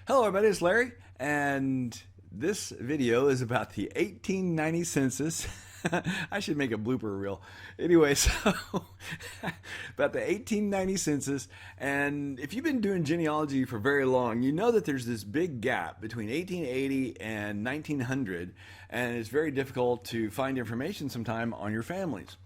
Hello everybody, it's Larry, and this video is about the 1890 census. I should make a blooper reel. Anyway, so about the 1890 census, and if you've been doing genealogy for very long, you know that there's this big gap between 1880 and 1900, and it's very difficult to find information sometime on your families.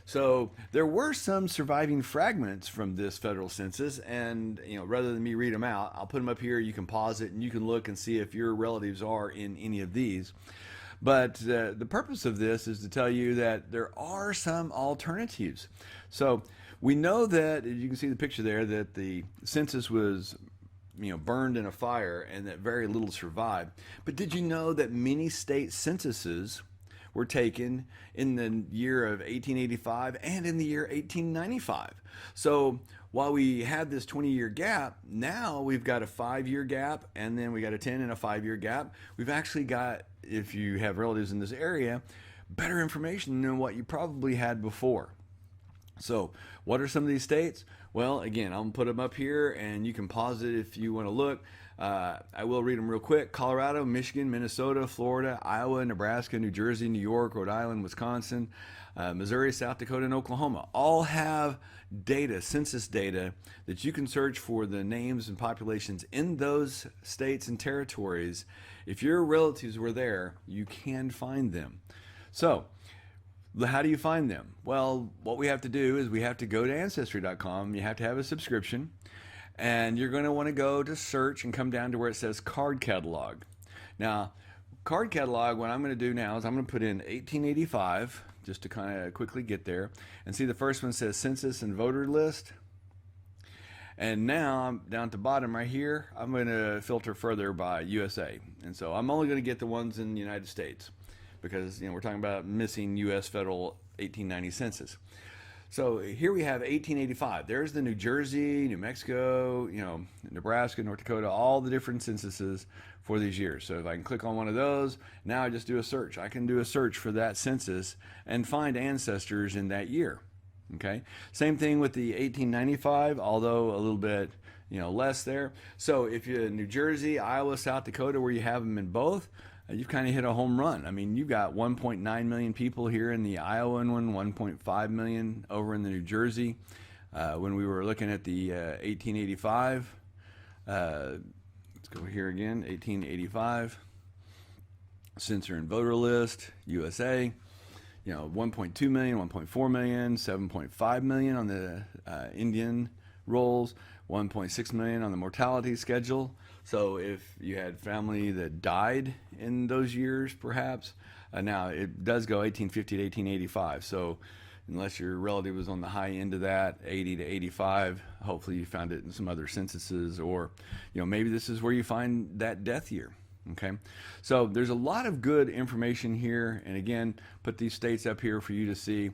So there were some surviving fragments from this federal census, and rather than me read them out, I'll put them up here. You can pause it and you can look and see if your relatives are in any of these. But the purpose of this is to tell you that there are some alternatives. So we know that, as you can see the picture there, that the census was burned in a fire and that very little survived. But did you know that many state censuses were taken in the year of 1885 and in the year 1895. So while we had this 20-year gap, now we've got a 5-year gap, and then we got a 10 and a 5-year gap. We've actually got, if you have relatives in this area, better information than what you probably had before. So what are some of these states? Well, again, I'm gonna put them up here and you can pause it if you want to look. I will read them real quick. Colorado, Michigan, Minnesota, Florida, Iowa, Nebraska, New Jersey, New York, Rhode Island, Wisconsin, Missouri, South Dakota, and Oklahoma all have data, census data, that you can search for the names and populations in those states and territories. If your relatives were there, you can find them. So how do you find them? Well, what we have to do is we have to go to Ancestry.com. You have to have a subscription. And you're going to want to go to search and come down to where it says card catalog. Now, card catalog, what I'm going to do now is I'm going to put in 1885 just to kind of quickly get there. And see, the first one says census and voter list. And now I'm down at the bottom right here. I'm going to filter further by USA. And so I'm only going to get the ones in the United States because we're talking about missing US federal 1890 census. So here we have 1885. There's the New Jersey, New Mexico, Nebraska, North Dakota, all the different censuses for these years. So if I can click on one of those, now I just do a search. I can do a search for that census and find ancestors in that year. Okay. Same thing with the 1895, although a little bit, less there. So if you're in New Jersey, Iowa, South Dakota, where you have them in both, you've kind of hit a home run. I mean, you've got 1.9 million people here in the Iowan one, 1.5 million over in the New Jersey. When we were looking at the 1885, let's go here again, 1885, census and voter list, USA, 1.2 million, 1.4 million, 7.5 million on the Indian rolls, 1.6 million on the mortality schedule. So if you had family that died in those years, perhaps, now it does go 1850 to 1885. So unless your relative was on the high end of that, 80 to 85, hopefully you found it in some other censuses, or maybe this is where you find that death year. Okay, so there's a lot of good information here, and again, put these states up here for you to see.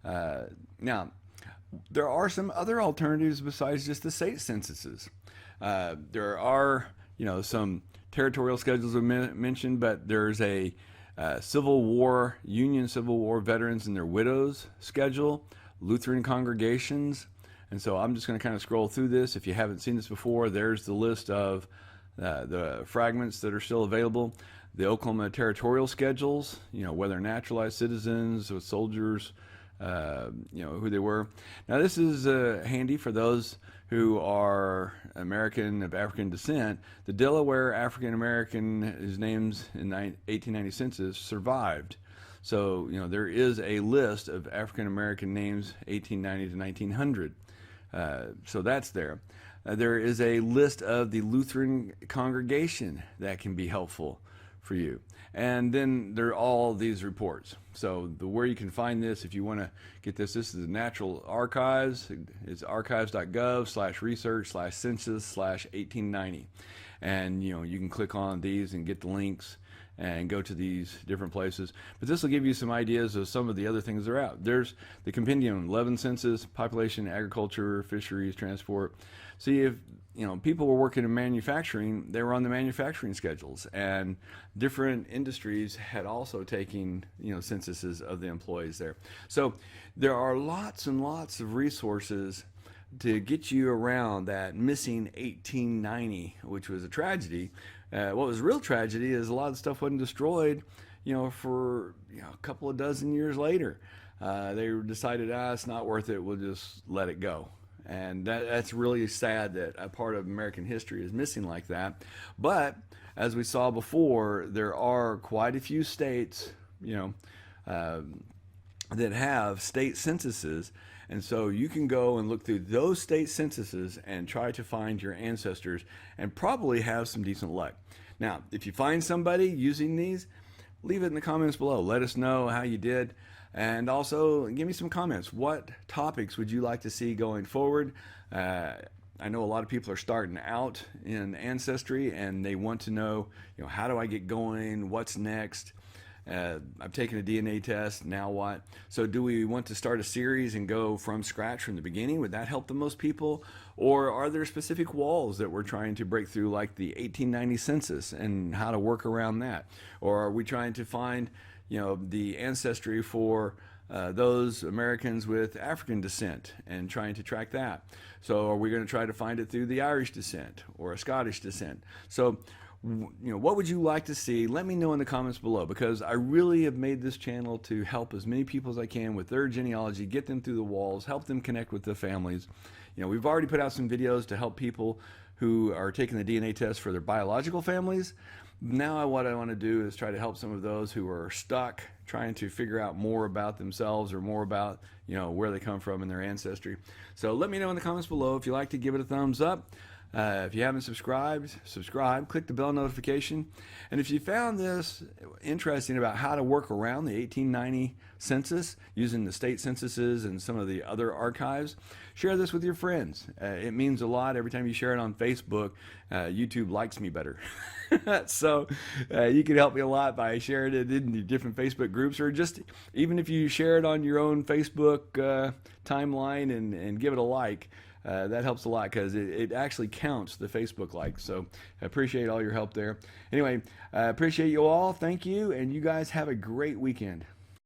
Now, there are some other alternatives besides just the state censuses. There are, some territorial schedules are mentioned, but there's a Union Civil War veterans and their widows schedule, Lutheran congregations. And so I'm just going to kind of scroll through this. If you haven't seen this before, there's the list of the fragments that are still available. The Oklahoma territorial schedules, whether naturalized citizens or soldiers, who they were. Now this is handy for those who are American of African descent. The Delaware African American, whose names in the 1890 census survived. So there is a list of African American names 1890 to 1900. So that's there. There is a list of the Lutheran congregation that can be helpful for you. And then there are all these reports. So where you can find this, if you want to get this is the Natural Archives. It's archives.gov/research/census/1890. And you can click on these and get the links and go to these different places. But this will give you some ideas of some of the other things that are out. There's the compendium, 11 census, population, agriculture, fisheries, transport. See, if people were working in manufacturing, they were on the manufacturing schedules, and different industries had also taken censuses of the employees there. So there are lots and lots of resources to get you around that missing 1890, which was a tragedy. What was a real tragedy is a lot of the stuff wasn't destroyed, for a couple of dozen years later. They decided, it's not worth it. We'll just let it go. And that's really sad that a part of American history is missing like that. But as we saw before, there are quite a few states, that have state censuses. And so you can go and look through those state censuses and try to find your ancestors and probably have some decent luck. Now, if you find somebody using these, leave it in the comments below. Let us know how you did. And also give me some comments. What topics would you like to see going forward? I know a lot of people are starting out in Ancestry and they want to know, how do I get going? What's next? I've taken a DNA test, now what? So do we want to start a series and go from scratch from the beginning? Would that help the most people? Or are there specific walls that we're trying to break through, like the 1890 census and how to work around that? Or are we trying to find, the ancestry for those Americans with African descent and trying to track that? So are we going to try to find it through the Irish descent or a Scottish descent? So what would you like to see? Let me know in the comments below, because I really have made this channel to help as many people as I can with their genealogy, get them through the walls, help them connect with the families. We've already put out some videos to help people who are taking the DNA test for their biological families. Now what I want to do is try to help some of those who are stuck trying to figure out more about themselves or more about where they come from in their ancestry. So let me know in the comments below. If you like to, give it a thumbs up. If you haven't subscribed, subscribe, click the bell notification. And if you found this interesting about how to work around the 1890 census using the state censuses and some of the other archives, share this with your friends. It means a lot. Every time you share it on Facebook, YouTube likes me better. So you can help me a lot by sharing it in the different Facebook groups, or just even if you share it on your own Facebook timeline and give it a like. That helps a lot, because it actually counts the Facebook likes. So I appreciate all your help there. Anyway, I appreciate you all. Thank you. And you guys have a great weekend.